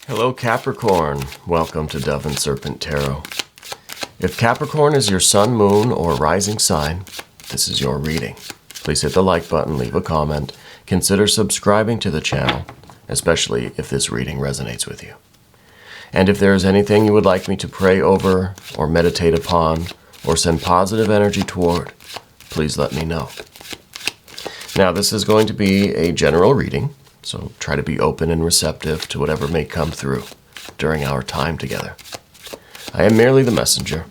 Hello Capricorn, welcome to Dove and Serpent Tarot. If Capricorn is your sun, moon, or rising sign, this is your reading. Please hit the like button, leave a comment, consider subscribing to the channel, especially if this reading resonates with you. And if there is anything you would like me to pray over, or meditate upon, or send positive energy toward, please let me know. Now this is going to be a general reading, so try to be open and receptive to whatever may come through during our time together. I am merely the messenger,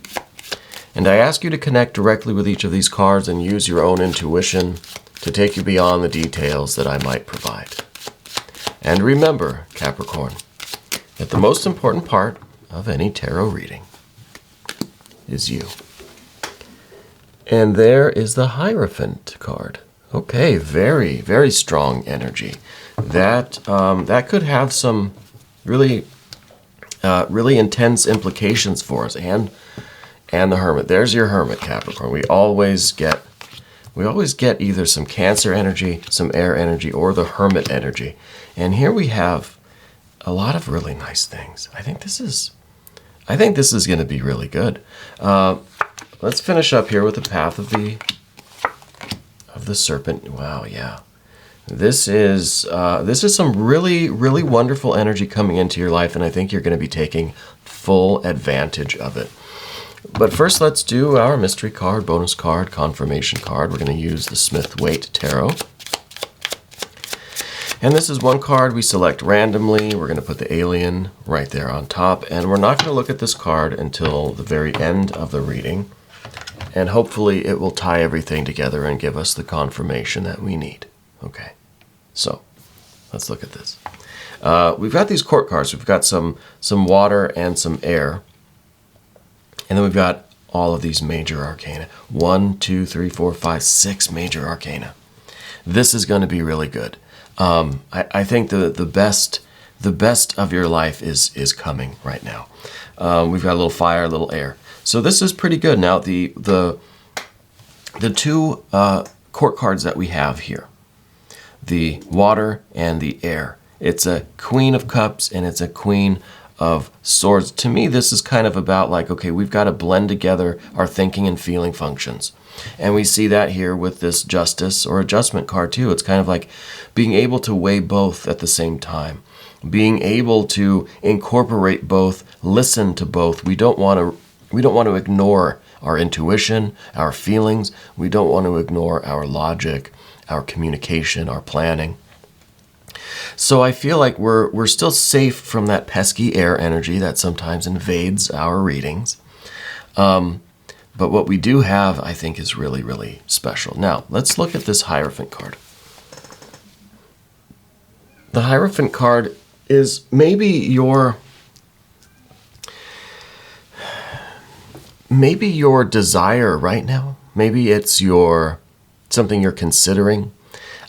and I ask you to connect directly with each of these cards and use your own intuition to take you beyond the details that I might provide. And remember, Capricorn, that the most important part of any tarot reading is you. And there is the Hierophant card. Okay, very, very strong energy. That could have some really intense implications for us. And the Hermit. There's your Hermit, Capricorn. We always get either some Cancer energy, some air energy, or the Hermit energy. And here we have a lot of really nice things. I think this is going to be really good. Let's finish up here with the Path of the Serpent. Wow, yeah. This is some really, really wonderful energy coming into your life, and I think you're going to be taking full advantage of it. But first, let's do our mystery card, bonus card, confirmation card. We're going to use the Smith-Waite Tarot. And this is one card we select randomly. We're going to put the alien right there on top, and we're not going to look at this card until the very end of the reading. And hopefully it will tie everything together and give us the confirmation that we need. Okay, so let's look at this. We've got these court cards. We've got some water and some air. And then we've got all of these major arcana. 1, 2, 3, 4, 5, 6 major arcana. This is going to be really good. I think the best of your life is coming right now. We've got a little fire, a little air. So this is pretty good. Now the two court cards that we have here, the water and the air. It's a Queen of Cups and it's a Queen of Swords. To me, this is kind of about like, okay, we've got to blend together our thinking and feeling functions. And we see that here with this Justice or Adjustment card too. It's kind of like being able to weigh both at the same time. Being able to incorporate both, listen to both. We don't want to ignore our intuition, our feelings. We don't want to ignore our logic, our communication, our planning. So I feel like we're still safe from that pesky air energy that sometimes invades our readings. But what we do have, I think, is really, really special. Now, let's look at this Hierophant card. The Hierophant card is maybe your desire right now. Maybe it's something you're considering.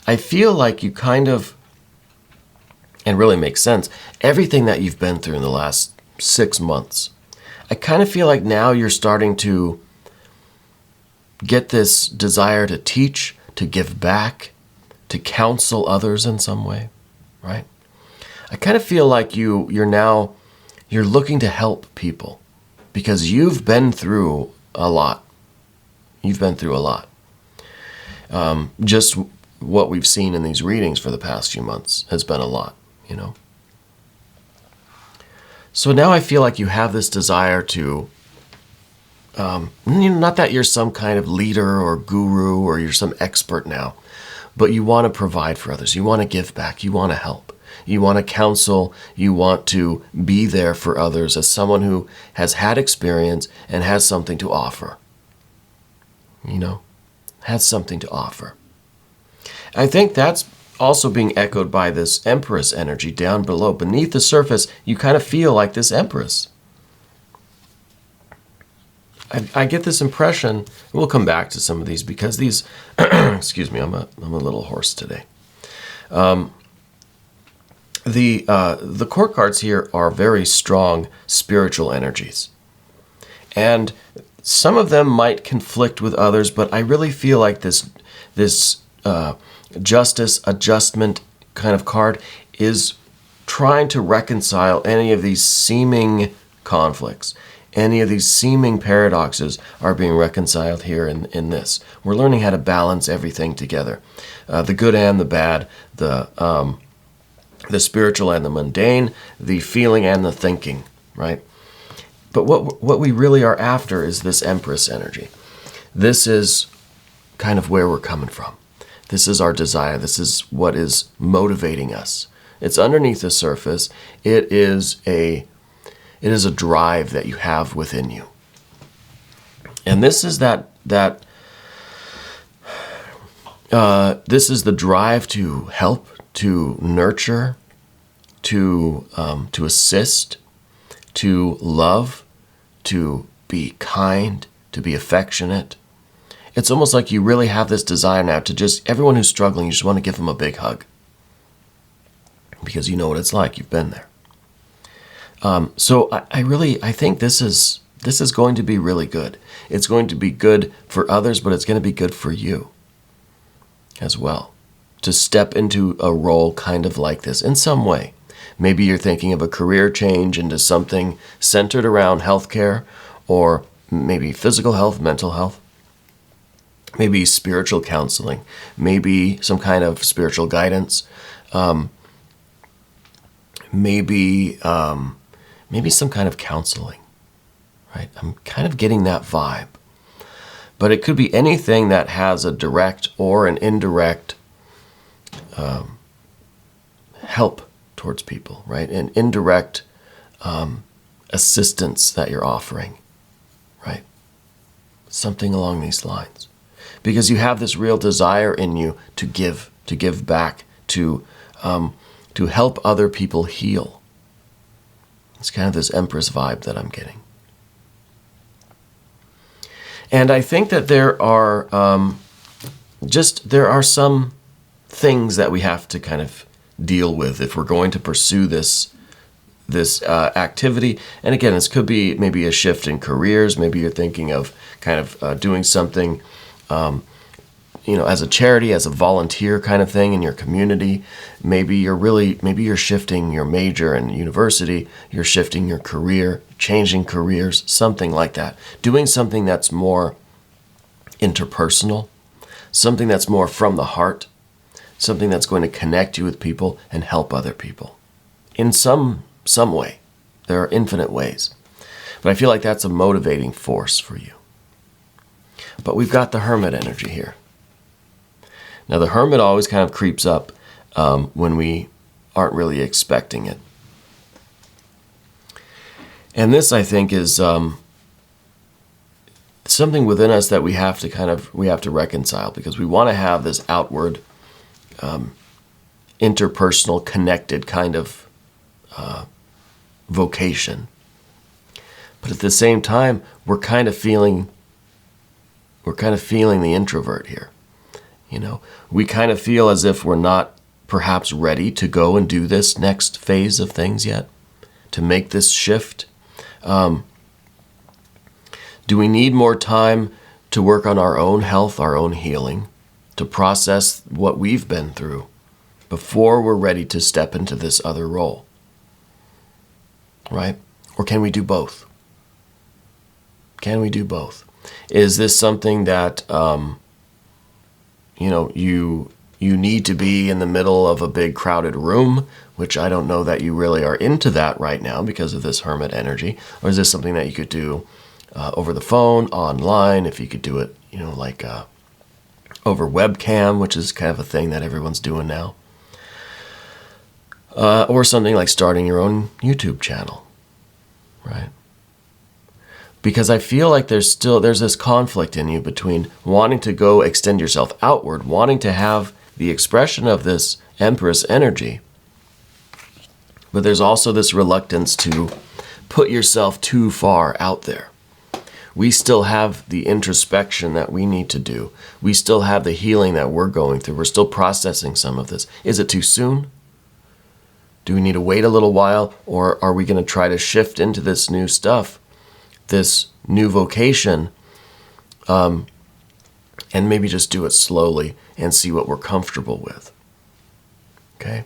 I feel like you kind of, and really makes sense, everything that you've been through in the last 6 months. I kind of feel like now you're starting to get this desire to teach, to give back, to counsel others in some way, right? I kind of feel like you're looking to help people because you've been through a lot. You've been through a lot. Just what we've seen in these readings for the past few months has been a lot, you know. So now I feel like you have this desire to, not that you're some kind of leader or guru or you're some expert now, but you want to provide for others. You want to give back. You want to help. You want to counsel. You want to be there for others as someone who has had experience and has something to offer. You know, has something to offer. I think that's also being echoed by this Empress energy down below. Beneath the surface, you kind of feel like this Empress. I get this impression, we'll come back to some of these because these, excuse me, I'm a little hoarse today. The court cards here are very strong spiritual energies. And some of them might conflict with others, but I really feel like this Justice, Adjustment kind of card is trying to reconcile any of these seeming conflicts. Any of these seeming paradoxes are being reconciled here in this. We're learning how to balance everything together. The good and the bad, the spiritual and the mundane, the feeling and the thinking, right? But what we really are after is this Empress energy. This is kind of where we're coming from. This is our desire. This is what is motivating us. It's underneath the surface. It is a drive that you have within you. And this is this is the drive to help, to nurture, to assist, to love, to be kind, to be affectionate. It's almost like you really have this desire now to just, everyone who's struggling, you just want to give them a big hug. Because you know what it's like, you've been there. So I think this is going to be really good. It's going to be good for others, but it's going to be good for you as well. To step into a role kind of like this in some way. Maybe you're thinking of a career change into something centered around healthcare, or maybe physical health, mental health, maybe spiritual counseling, maybe some kind of spiritual guidance, maybe some kind of counseling, right? I'm kind of getting that vibe. But it could be anything that has a direct or an indirect help towards people, right? An indirect assistance that you're offering, right? Something along these lines. Because you have this real desire in you to give back, to help other people heal. It's kind of this Empress vibe that I'm getting. And I think that there are some things that we have to kind of deal with if we're going to pursue this activity. And again, this could be maybe a shift in careers. Maybe you're thinking of kind of doing something, as a charity, as a volunteer kind of thing in your community. Maybe you're shifting your major in university. You're shifting your career, changing careers, something like that. Doing something that's more interpersonal, something that's more from the heart, something that's going to connect you with people and help other people in some way. There are infinite ways. But I feel like that's a motivating force for you. But we've got the Hermit energy here. Now, the Hermit always kind of creeps up when we aren't really expecting it. And this, I think, is something within us that we have to reconcile, because we want to have this outward, interpersonal, connected kind of vocation. But at the same time, we're kind of feeling the introvert here. We kind of feel as if we're not perhaps ready to go and do this next phase of things yet, to make this shift. Do we need more time to work on our own health, our own healing, to process what we've been through before we're ready to step into this other role? Right? Or can we do both? Can we do both? Is this something that you need to be in the middle of a big crowded room, which I don't know that you really are into that right now because of this Hermit energy? Or is this something that you could do over the phone, online, if you could do it, over webcam, which is kind of a thing that everyone's doing now? Or something like starting your own YouTube channel, right? Because I feel like there's this conflict in you between wanting to go extend yourself outward, wanting to have the expression of this Empress energy, but there's also this reluctance to put yourself too far out there. We still have the introspection that we need to do. We still have the healing that we're going through. We're still processing some of this. Is it too soon? Do we need to wait a little while, or are we going to try to shift into this new stuff, this new vocation, and maybe just do it slowly and see what we're comfortable with? Okay?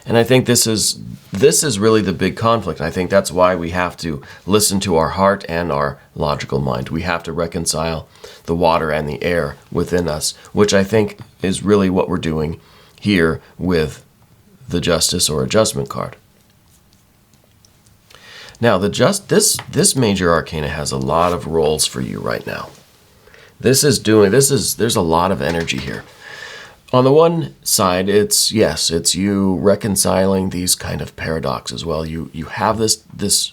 And I think this is really the big conflict. I think that's why we have to listen to our heart and our logical mind. We have to reconcile the water and the air within us, which I think is really what we're doing here with the Justice or Adjustment card. Now, this major arcana has a lot of roles for you right now. There's a lot of energy here. On the one side, it's you reconciling these kind of paradoxes. Well, you have this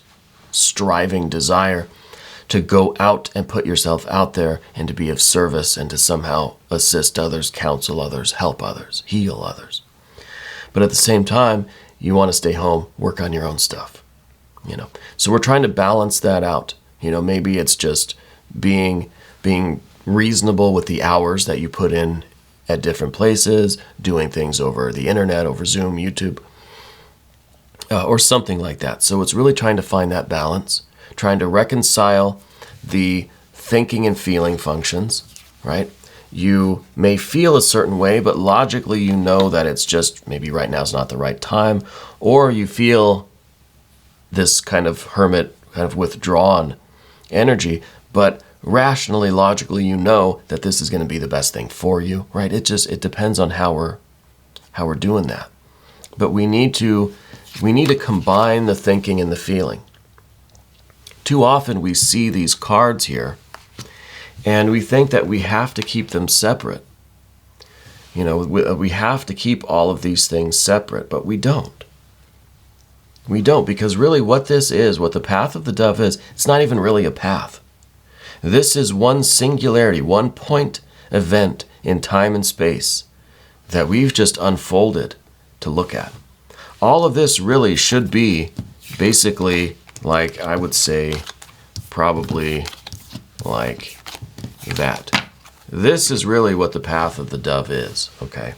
striving desire to go out and put yourself out there and to be of service and to somehow assist others, counsel others, help others, heal others. But at the same time, you want to stay home, work on your own stuff. So we're trying to balance that out. Maybe it's just being reasonable with the hours that you put in at different places, doing things over the internet, over Zoom, YouTube, or something like that. So it's really trying to find that balance, trying to reconcile the thinking and feeling functions, right? You may feel a certain way, but logically you know that it's just maybe right now is not the right time, or you feel this kind of hermit, kind of withdrawn energy, but rationally, logically, you know that this is going to be the best thing for you, right? It depends on how we're doing that. But we need to combine the thinking and the feeling. Too often we see these cards here, and we think that we have to keep them separate. We have to keep all of these things separate, but we don't. We don't, because really what the path of the dove is, it's not even really a path. This is one singularity, one point event in time and space that we've just unfolded to look at. All of this really should be basically, like I would say, probably like that. This is really what the path of the dove is, okay?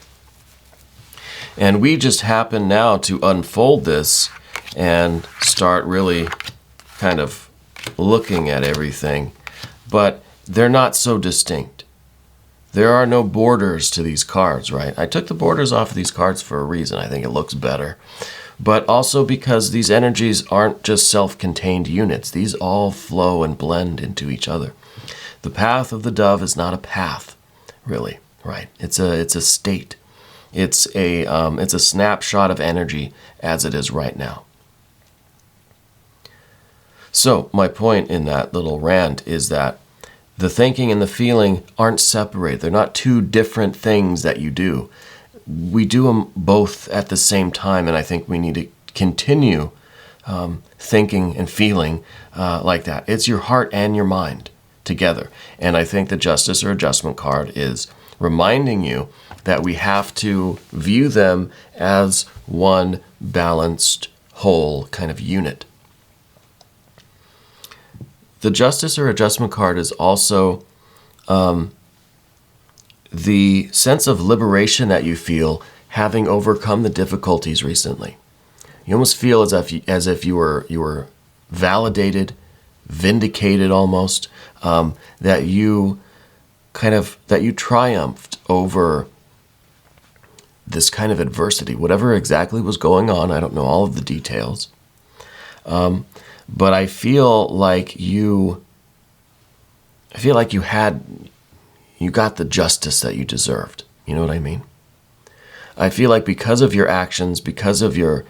And we just happen now to unfold this and start really kind of looking at everything. But they're not so distinct. There are no borders to these cards, right? I took the borders off of these cards for a reason. I think it looks better. But also because these energies aren't just self-contained units. These all flow and blend into each other. The path of the dove is not a path, really, right? It's a state. It's a snapshot of energy as it is right now. So my point in that little rant is that the thinking and the feeling aren't separated. They're not two different things that you do. We do them both at the same time, and I think we need to continue thinking and feeling like that. It's your heart and your mind together. And I think the Justice or Adjustment card is reminding you that we have to view them as one balanced, whole kind of unit. The Justice or Adjustment card is also the sense of liberation that you feel having overcome the difficulties recently. You almost feel as if you were validated, vindicated almost, that you triumphed over this kind of adversity, whatever exactly was going on. I don't know all of the details. But I feel like you got the justice that you deserved. You know what I mean? I feel like because of your actions, because of your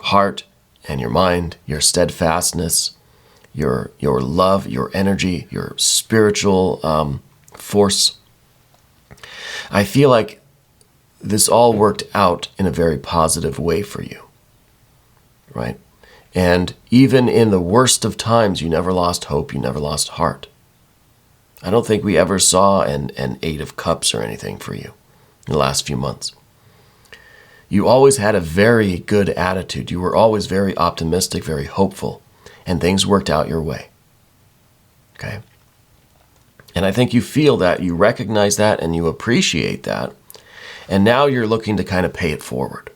heart and your mind, your steadfastness, your love, your energy, your spiritual force, I feel like this all worked out in a very positive way for you, right? And even in the worst of times, you never lost hope, you never lost heart. I don't think we ever saw an 8 of Cups or anything for you in the last few months. You always had a very good attitude. You were always very optimistic, very hopeful, and things worked out your way. Okay? And I think you feel that, you recognize that, and you appreciate that. And now you're looking to kind of pay it forward,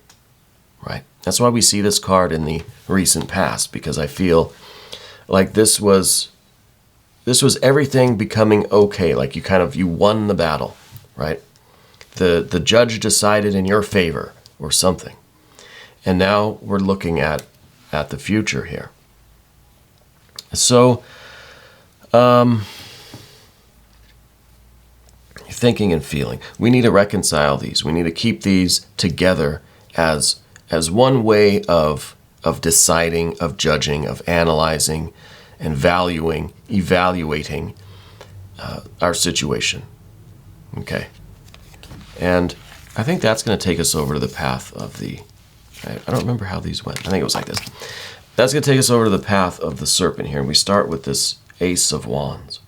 right? That's why we see this card in the recent past, because I feel like this was everything becoming okay. Like you won the battle, right? The judge decided in your favor or something. And now we're looking at the future here. So, thinking and feeling. We need to reconcile these. We need to keep these together as one way of deciding, of judging, of analyzing, and valuing, evaluating our situation. Okay. And I think that's going to take us over to the path of the... I don't remember how these went. I think it was like this. That's going to take us over to the path of the serpent here. And we start with this Ace of Wands.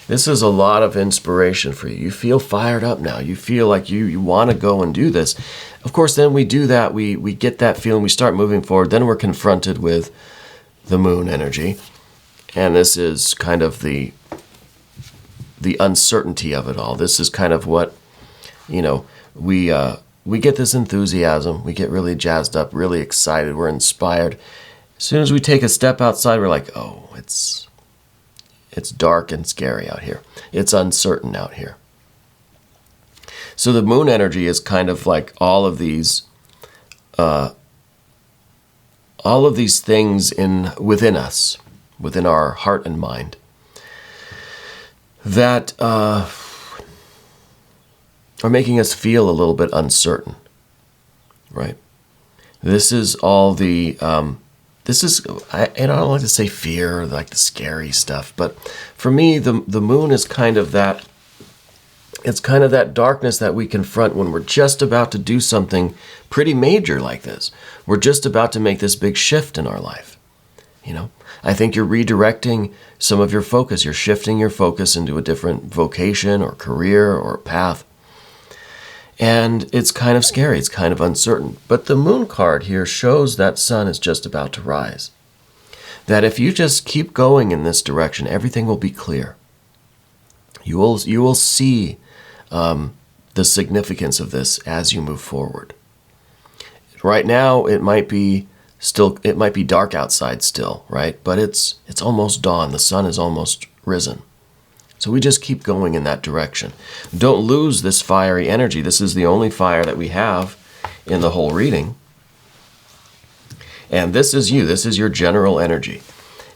This is a lot of inspiration for you. You feel fired up now. You feel like you want to go and do this. Of course, then we do that. We get that feeling. We start moving forward. Then we're confronted with the moon energy. And this is kind of the uncertainty of it all. This is kind of what, we get this enthusiasm. We get really jazzed up, really excited. We're inspired. As soon as we take a step outside, we're like, oh, it's dark and scary out here. It's uncertain out here. So the moon energy is kind of like all of these things within us, within our heart and mind, that are making us feel a little bit uncertain, right? This is all the I don't like to say fear, like the scary stuff, but for me, the moon is kind of that. It's kind of that darkness that we confront when we're just about to do something pretty major like this. We're just about to make this big shift in our life. I think you're redirecting some of your focus. You're shifting your focus into a different vocation or career or path. And it's kind of scary. It's kind of uncertain. But the moon card here shows that sun is just about to rise. That if you just keep going in this direction, everything will be clear. You will see the significance of this as you move forward. Right now, it might be dark outside still, right? But it's almost dawn. The sun is almost risen. So we just keep going in that direction. Don't lose this fiery energy. This is the only fire that we have in the whole reading. And this is you. This is your general energy.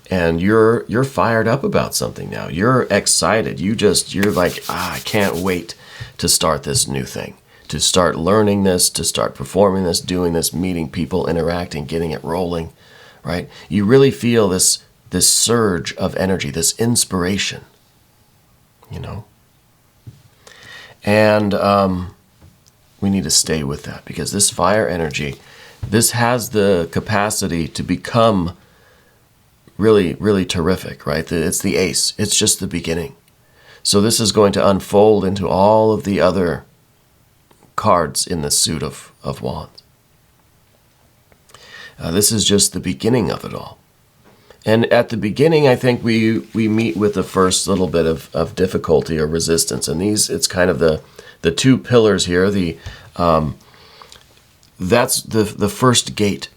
And you're fired up about something now. You're excited. You're like, I can't wait to start this new thing, to start learning this, to start performing this, doing this, meeting people, interacting, getting it rolling, right? You really feel this surge of energy, this inspiration, And we need to stay with that because this fire energy, this has the capacity to become really, really terrific, right? It's the ace. It's just the beginning. So this is going to unfold into all of the other cards in the suit of wands. This is just the beginning of it all. And at the beginning, I think we meet with the first little bit of difficulty or resistance. And it's kind of the two pillars here. That's the first gate.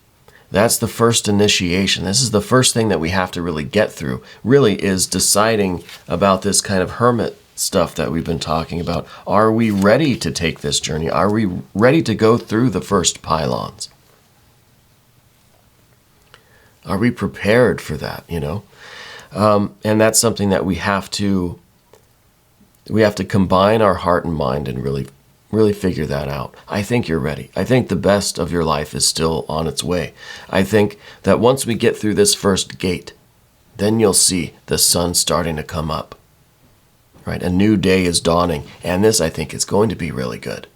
That's the first initiation. This is the first thing that we have to really get through, really, is deciding about this kind of hermit stuff that we've been talking about. Are we ready to take this journey? Are we ready to go through the first pylons? Are we prepared for that, And that's something that we have to combine our heart and mind and really figure that out. I think you're ready. I think the best of your life is still on its way. I think that once we get through this first gate, then you'll see the sun starting to come up, right? A new day is dawning, and this, I think, is going to be really good.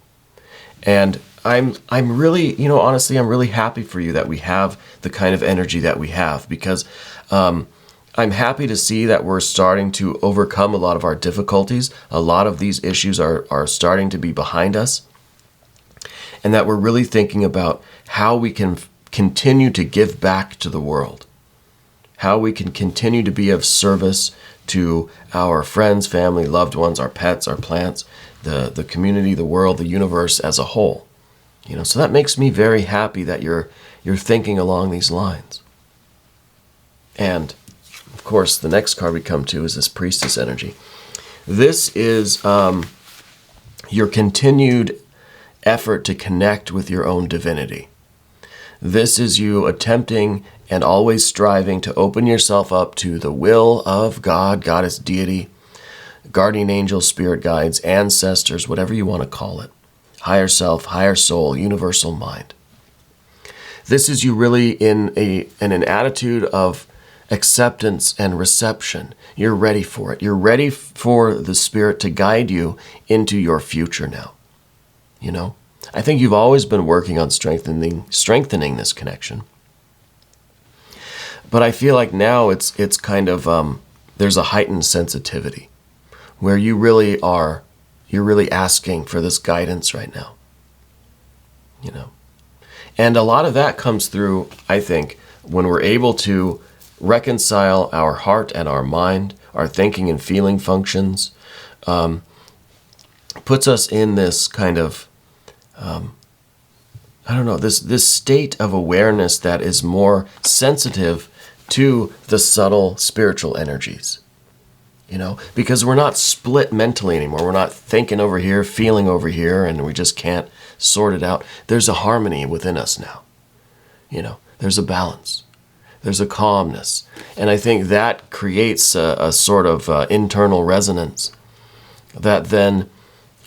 And I'm really, honestly, I'm really happy for you that we have the kind of energy that we have, because I'm happy to see that we're starting to overcome a lot of our difficulties. A lot of these issues are starting to be behind us, and that we're really thinking about how we can continue to give back to the world, how we can continue to be of service to our friends, family, loved ones, our pets, our plants, the community, the world, the universe as a whole. So that makes me very happy that you're thinking along these lines. And of course, the next card we come to is this Priestess energy. This is your continued effort to connect with your own divinity. This is you attempting and always striving to open yourself up to the will of God, goddess, deity, guardian angel, spirit guides, ancestors, whatever you want to call it. Higher self, higher soul, universal mind. This is you really in an attitude of acceptance and reception. You're ready for it. You're ready for the Spirit to guide you into your future now. You know? I think you've always been working on strengthening this connection. But I feel like now it's kind of, there's a heightened sensitivity where you're really asking for this guidance right now. You know? And a lot of that comes through, I think, when we're able to reconcile our heart and our mind, our thinking and feeling functions, puts us in this kind of, this state of awareness that is more sensitive to the subtle spiritual energies. You know, because we're not split mentally anymore. We're not thinking over here, feeling over here, and we just can't sort it out. There's a harmony within us now. You know, there's a balance. There's a calmness. And I think that creates a sort of internal resonance that then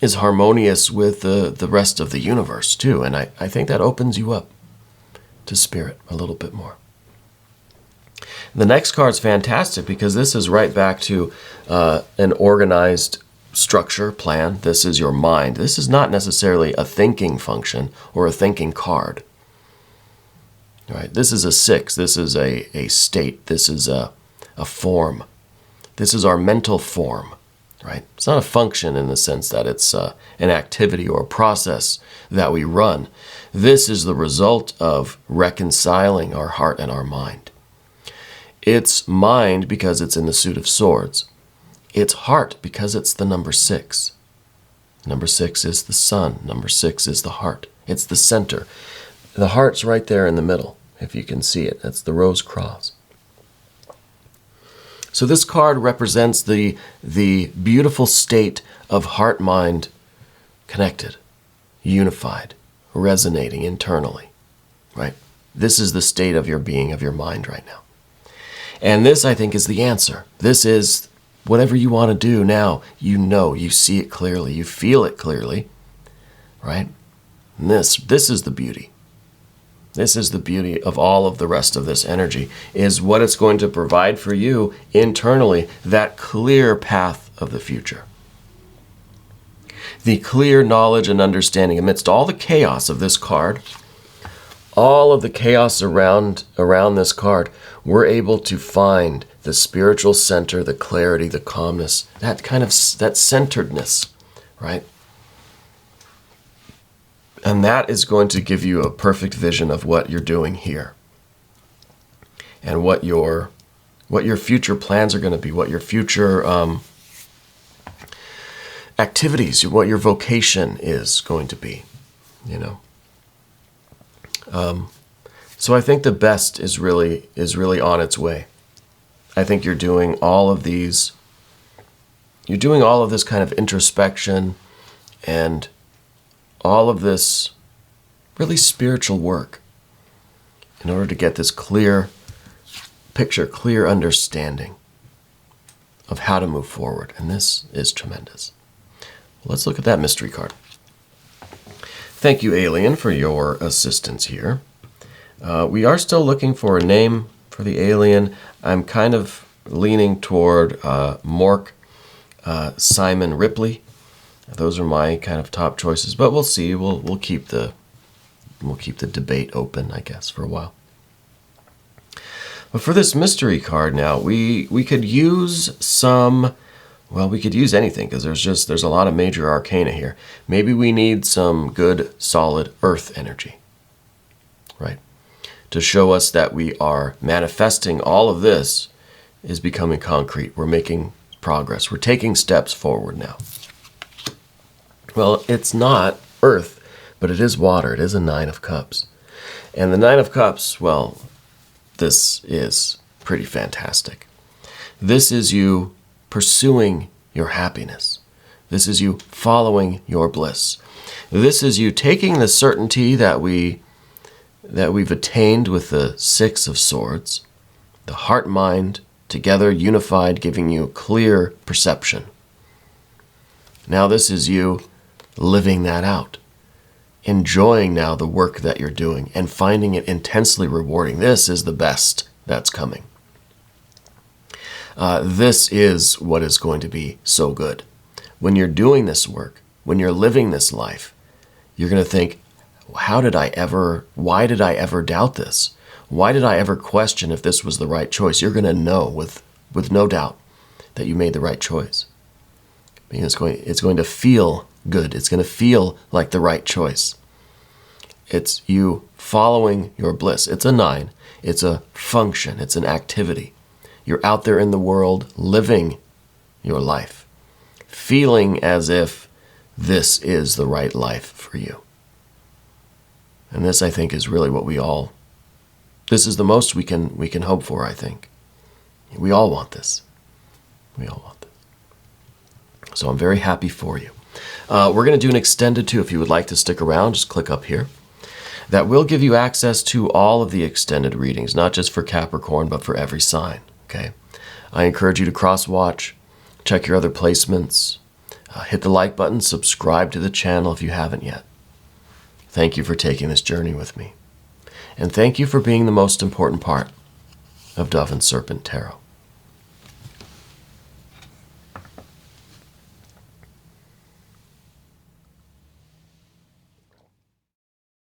is harmonious with the rest of the universe too. And I think that opens you up to spirit a little bit more. The next card's fantastic because this is right back to an organized structure, plan. This is your mind. This is not necessarily a thinking function or a thinking card. Right? This is a 6. This is a state. This is a form. This is our mental form. Right? It's not a function in the sense that it's an activity or a process that we run. This is the result of reconciling our heart and our mind. It's mind because it's in the suit of swords. It's heart because it's the number 6. Number 6 is the sun. Number 6 is the heart. It's the center. The heart's right there in the middle, if you can see it. That's the rose cross. So this card represents the beautiful state of heart-mind connected, unified, resonating internally, right? This is the state of your being, of your mind right now. And this, I think, is the answer. This is whatever you want to do now. You know, you see it clearly, you feel it clearly, right? And this is the beauty. This is the beauty of all of the rest of this energy, is what it's going to provide for you internally, that clear path of the future. The clear knowledge and understanding amidst all the chaos of this card, all of the chaos around this card, we're able to find the spiritual center, the clarity, the calmness, that centeredness, right? And that is going to give you a perfect vision of what you're doing here. And what your future plans are going to be, what your future activities, what your vocation is going to be, you know. So I think the best is really on its way. I think you're doing all of this kind of introspection and all of this really spiritual work in order to get this clear picture, clear understanding of how to move forward. And this is tremendous. Let's look at that mystery card. Thank you, Alien, for your assistance here. We are still looking for a name for the alien. I'm kind of leaning toward Mork, Simon Ripley. Those are my kind of top choices, but we'll see. We'll keep the debate open, I guess, for a while. But for this mystery card now, we could use we could use anything because there's a lot of major arcana here. Maybe we need some good, solid earth energy, right? To show us that we are manifesting all of this is becoming concrete. We're making progress. We're taking steps forward now. Well, it's not earth, but it is water. It is a 9 of Cups. And the 9 of Cups, well, this is pretty fantastic. This is you pursuing your happiness. This is you following your bliss. This is you taking the certainty that we that we've attained with the Six of Swords, the heart-mind together, unified, giving you clear perception. Now this is you living that out, enjoying now the work that you're doing and finding it intensely rewarding. This is the best that's coming. This is what is going to be so good. When you're doing this work, when you're living this life, you're going to think, why did I ever doubt this? Why did I ever question if this was the right choice? You're going to know with no doubt that you made the right choice. Because it's going to feel good. It's going to feel like the right choice. It's you following your bliss. It's a 9. It's a function. It's an activity. You're out there in the world living your life, feeling as if this is the right life for you. And this, I think, is really what this is the most we can hope for, I think. We all want this. We all want this. So I'm very happy for you. We're going to do an extended too. If you would like to stick around, just click up here. That will give you access to all of the extended readings, not just for Capricorn, but for every sign. Okay? I encourage you to cross-watch, check your other placements, hit the like button, subscribe to the channel if you haven't yet. Thank you for taking this journey with me. And thank you for being the most important part of Dove and Serpent Tarot.